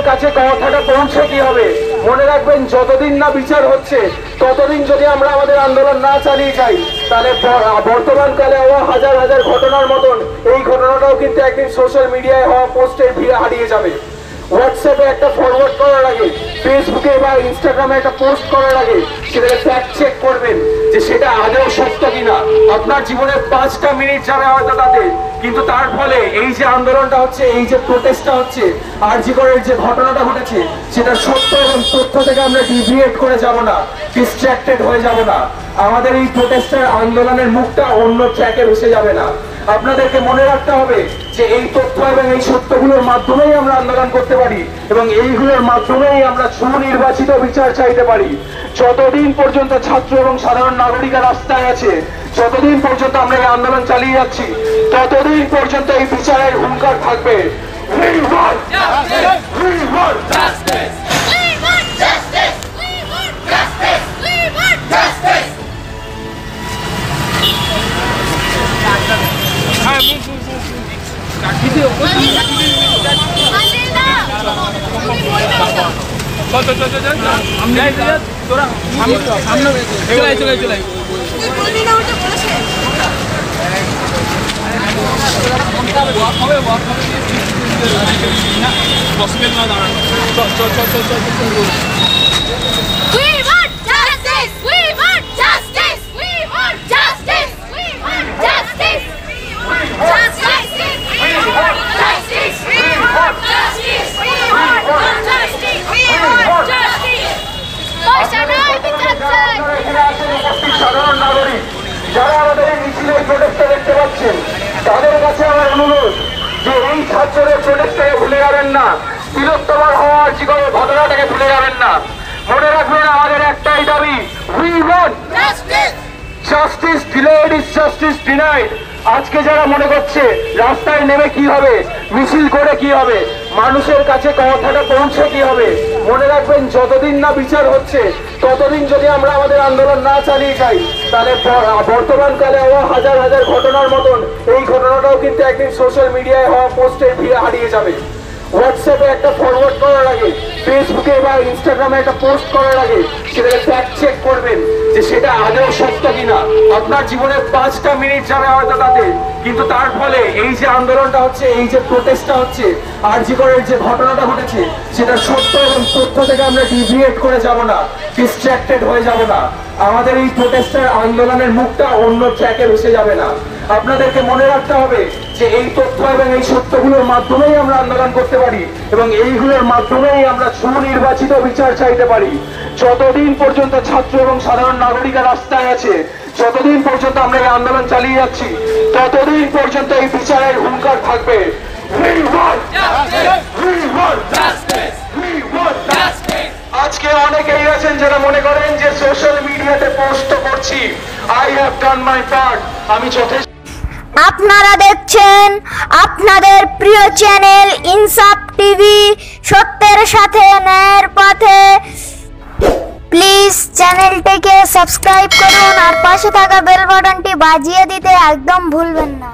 মানুষের কাছে কথাটা পৌঁছে কি হবে? মনে রাখবেন, যতদিন না বিচার হচ্ছে ততদিন যদি আমরা আমাদের আন্দোলন না চালিয়ে যাই, তাহলে বর্তমানকালে হওয়া হাজার হাজার ঘটনার মতন এই ঘটনাটাও কিন্তু একদিন সোশ্যাল মিডিয়ায় হওয়া পোস্টের ভিড়ে হারিয়ে যাবে। হোয়াটসঅ্যাপে একটা ফরওয়ার্ড করার আগে, ফেসবুকে বা ইনস্টাগ্রামে একটা পোস্ট করার আগে সেটাকে ফ্যাক্ট চেক করবেন যে সেটা আদৌ সত্য কিনা। আপনার জীবনে 5টা মিনিট যাবে হয়তো তাতে, কিন্তু তার ফলে এই যে আন্দোলনটা হচ্ছে, এই যে প্রোটেস্টটা হচ্ছে, আরজি করের যে ঘটনাটা ঘটেছে, সেটা সত্য এবং তথ্য থেকে আমরা ডিভিয়েট করে যাব না, ডিস্ট্রাক্টেড হয়ে যাব না। আমাদের এই প্রোটেস্টের আন্দোলনের মুখটা অন্য ট্র্যাকে বসে যাবে না। আপনাদেরকে মনে রাখতে হবে যে এই তথ্য এবং এই সত্যগুলোর মাধ্যমেই আমরা আন্দোলন করতে পারি এবং এইগুলোর মাধ্যমেই আমরা সুনির্বাচিত বিচার চাইতে পারি। যতদিন পর্যন্ত ছাত্র এবং সাধারণ নাগরিকরা রাস্তায় আছে, যতদিন পর্যন্ত আমরা এই আন্দোলন চালিয়ে যাচ্ছি, ততদিন পর্যন্ত এই বিচারের হুঙ্কার থাকবে। We want justice! We want justice! We want justice! We want justice! We want justice! সাধারণ নাগরিক যারা আমাদের এই মিছিলে প্রোটেস্টে দেখতে পাচ্ছেন, তাদের কাছে আমার অনুরোধ যে এই ছাত্রদের প্রোটেস্টটাকে ভুলে যাবেন না, তিলোত্তমার হওয়া আরজি করের ঘটনাটাকে ভুলে যাবেন না। মনে রাখবেন, আমাদের একটাই দাবি, we want justice. Justice delayed is justice denied. আজকে যারা মনে করছে রাস্তায় নেমে কি হবে, মিছিল করে কি হবে, মানুষের কাছে কথাটা পৌঁছে কি হবে, মনে রাখবেন, যতদিন না বিচার হচ্ছে ততদিন যদি আমরা আমাদের আন্দোলন না চালিয়ে যাই, তাহলে বর্তমানকালে হওয়া হাজার হাজার ঘটনার মতন এই ঘটনাটাও কিন্তু একদিন সোশ্যাল মিডিয়ায় হওয়া পোস্টের ভিড়ে হারিয়ে যাবে। হোয়াটসঅ্যাপে একটা ফরওয়ার্ড করার আগে, ফেসবুকে বা ইনস্টাগ্রামে একটা পোস্ট করার আগে সেটাকে ফ্যাক্ট চেক করবেন যে সেটা আদৌ সত্য কিনা। আপনার জীবনে 5টা মিনিট যাবে হয়তো তাতে, কিন্তু তার ফলে এই যে আন্দোলনটা হচ্ছে, এই যে প্রোটেস্টটা হচ্ছে, আরজি করের যে ঘটনাটা ঘটেছে, সেটা সত্য এবং তথ্য থেকে আমরা ডিভিয়েট করে যাব না, ডিস্ট্রাক্টেড হয়ে যাব না। আমাদের এই প্রোটেস্টের আন্দোলনের মুখটা অন্য ট্র্যাকে বসে যাবে না। আপনাদেরকে মনে রাখতে হবে যে এই তথ্য এবং এই সত্যগুলোর মাধ্যমেই আমরা আন্দোলন করতে পারি এবং এইগুলোর মাধ্যমেই আমরা সুনির্বাচিত বিচার চাইতে পারি। যতদিন পর্যন্ত ছাত্র এবং সাধারণ নাগরিকরা রাস্তায় আছে, যতদিন পর্যন্ত আমরা এই আন্দোলন চালিয়ে যাচ্ছি, ততদিন পর্যন্ত এই বিচারের হুঙ্কার থাকবে। We want justice! We want justice! We want justice! আজকে অনেকেই আছেন যারা মনে করেন যে সোশ্যাল মিডিয়াতে পোস্ট করছি, I have done my part, আমি যথেষ্ট। আপনারা দেখছেন আপনাদের প্রিয় চ্যানেল ইনসাফ টিভি, সত্যের সাথে ন্যায়ের পথে। প্লিজ চ্যানেলটিকে সাবস্ক্রাইব করুন আর পাশে থাকা বেল বাটনটি বাজিয়ে দিতে একদম ভুলবেন না।